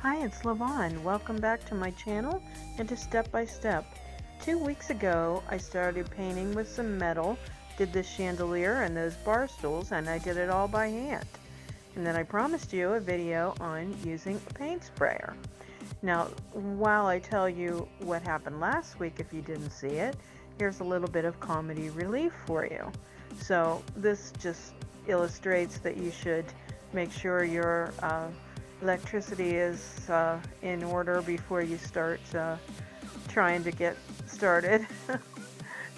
Hi, it's Lavon. Welcome back to my channel and to Step by Step. 2 weeks ago, I started painting with some metal, did the chandelier and those bar stools, and I did it all by hand. And then I promised you a video on using a paint sprayer. Now, while I tell you what happened last week, if you didn't see it, here's a little bit of comedy relief for you. So this just illustrates that you should make sure your electricity is in order before you start trying to get started.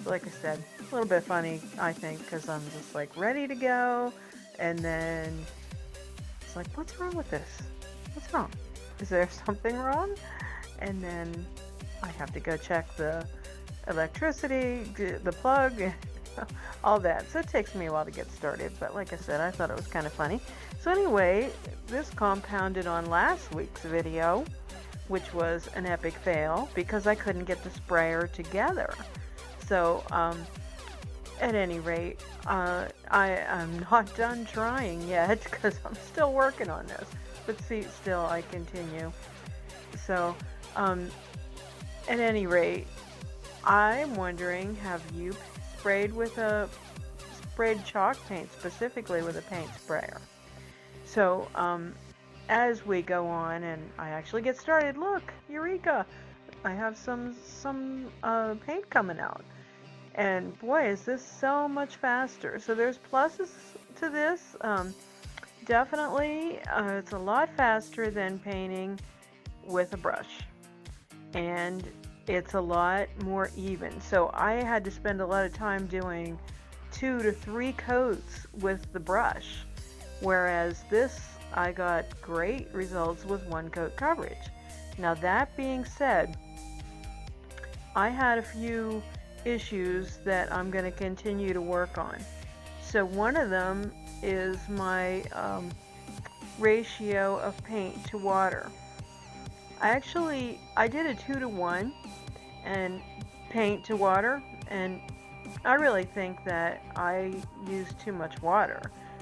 Like I said, a little bit funny, I think, because I'm just like ready to go, and then it's like, what's wrong with this? What's wrong? Is there something wrong? And then I have to go check the electricity, the plug, all that. So it takes me a while to get started, but like I said, I thought it was kind of funny. So anyway, this compounded on last week's video, which was an epic fail because I couldn't get the sprayer together. So at any rate, I am not done trying yet because I'm still working on this. But see, still I continue. So at any rate, I'm wondering, have you sprayed chalk paint specifically with a paint sprayer? So as we go on and I actually get started, look, eureka, I have some paint coming out, and boy, is this so much faster. So there's pluses to this. Definitely it's a lot faster than painting with a brush, and it's a lot more even. So I had to spend a lot of time doing 2 to 3 coats with the brush, whereas this, I got great results with 1 coat coverage. Now that being said, I had a few issues that I'm going to continue to work on. So one of them is my ratio of paint to water. I did a 2-to-1 and paint to water, and I really think that I used too much water.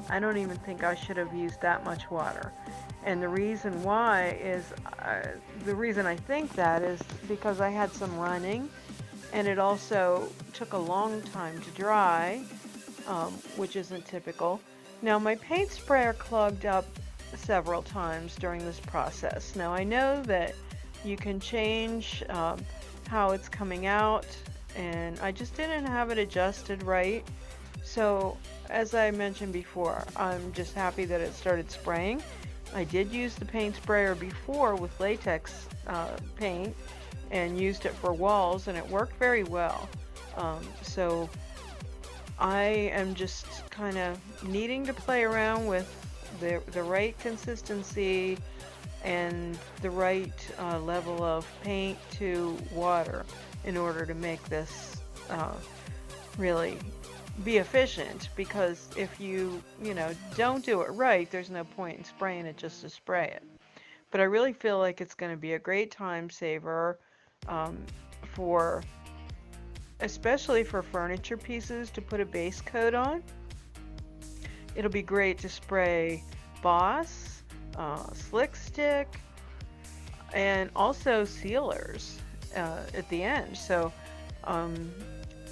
I don't even think I should have used that much water. And the reason why is, the reason I think that is because I had some running, and it also took a long time to dry, which isn't typical. Now my paint sprayer clogged up several times during this process. Now I know that you can change how it's coming out, and I just didn't have it adjusted right. So as I mentioned before, I'm just happy that it started spraying. I did use the paint sprayer before with latex paint and used it for walls, and it worked very well. So I am just kind of needing to play around with the right consistency and the right level of paint to water in order to make this really be efficient, because if you don't do it right, there's no point in spraying it just to spray it. But I really feel like it's going to be a great time saver, for especially for furniture pieces to put a base coat on. It'll be great to spray Boss, Slick Stick, and also sealers at the end. So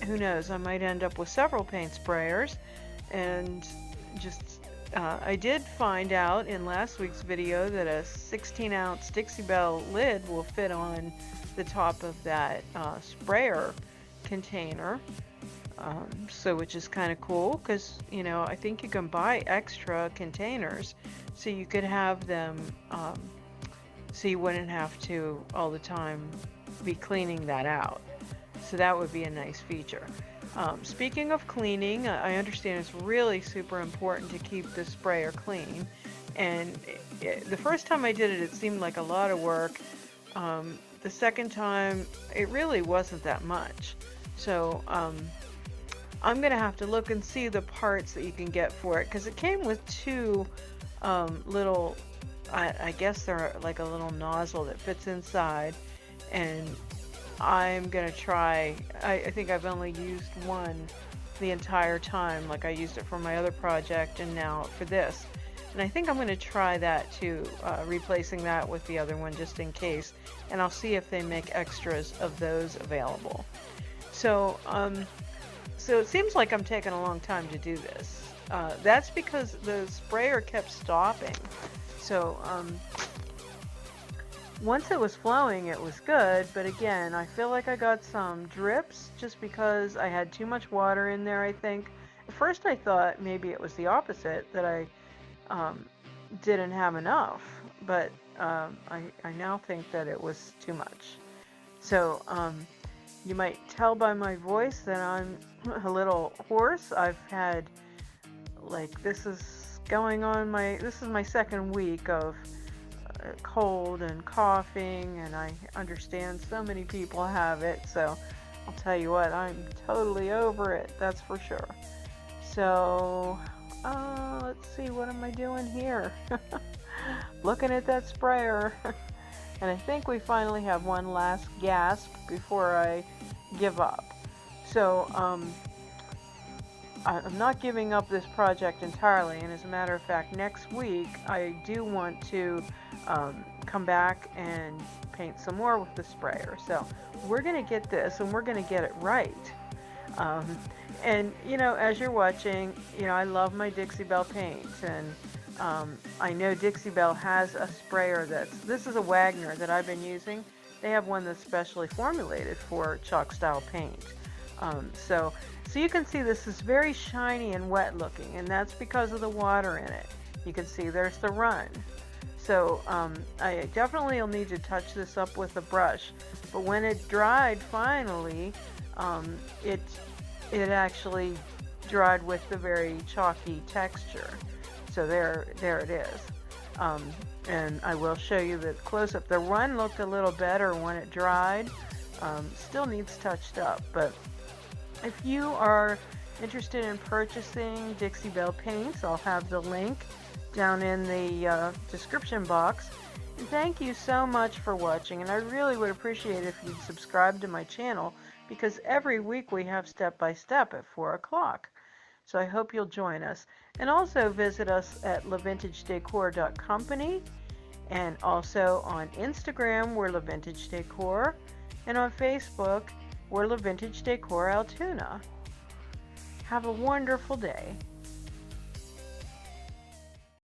who knows, I might end up with several paint sprayers. And just I did find out in last week's video that a 16-ounce Dixie Belle lid will fit on the top of that sprayer container, so which is kind of cool, because I think you can buy extra containers so you could have them so you wouldn't have to all the time be cleaning that out. So that would be a nice feature. Speaking of cleaning, I understand it's really super important to keep the sprayer clean. And the first time I did it, it seemed like a lot of work. The second time, it really wasn't that much. So I'm going to have to look and see the parts that you can get for it, because it came with 2 little, I guess they're like a little nozzle that fits inside, and I'm gonna try. I think I've only used one the entire time. Like I used it for my other project and now for this. And I think I'm going to try that too, replacing that with the other one just in case. And I'll see if they make extras of those available. So, so it seems like I'm taking a long time to do this. That's because the sprayer kept stopping. So, once it was flowing, it was good, but again, I feel like I got some drips just because I had too much water in there, I think. At first I thought maybe it was the opposite, that I um, didn't have enough, but I now think that it was too much. So you might tell by my voice that I'm a little hoarse. I've had, like, this is my second week of cold and coughing, and I understand so many people have it, so I'll tell you what, I'm totally over it, that's for sure. So let's see, what am I doing here? Looking at that sprayer. And I think we finally have one last gasp before I give up. So I'm not giving up this project entirely, and as a matter of fact, next week I do want to come back and paint some more with the sprayer. So we're going to get this, and we're going to get it right. And you know, as you're watching, you know, I love my Dixie Belle paints, and I know Dixie Belle has a sprayer this is a Wagner that I've been using. They have one that's specially formulated for chalk style paint. So you can see this is very shiny and wet looking, and that's because of the water in it. You can see there's the run. So I definitely will need to touch this up with a brush. But when it dried finally, it actually dried with the very chalky texture. So there it is. And I will show you the close-up. The run looked a little better when it dried. Still needs touched up, but if you are interested in purchasing Dixie Belle paints, I'll have the link down in the description box. And thank you so much for watching, and I really would appreciate it if you'd subscribe to my channel, because every week we have step by step at 4 o'clock. So I hope you'll join us. And also visit us at lavintagedecor.company, and also on Instagram we're LaVintage Decor, and on Facebook we're LaVintage Decor Altoona. Have a wonderful day.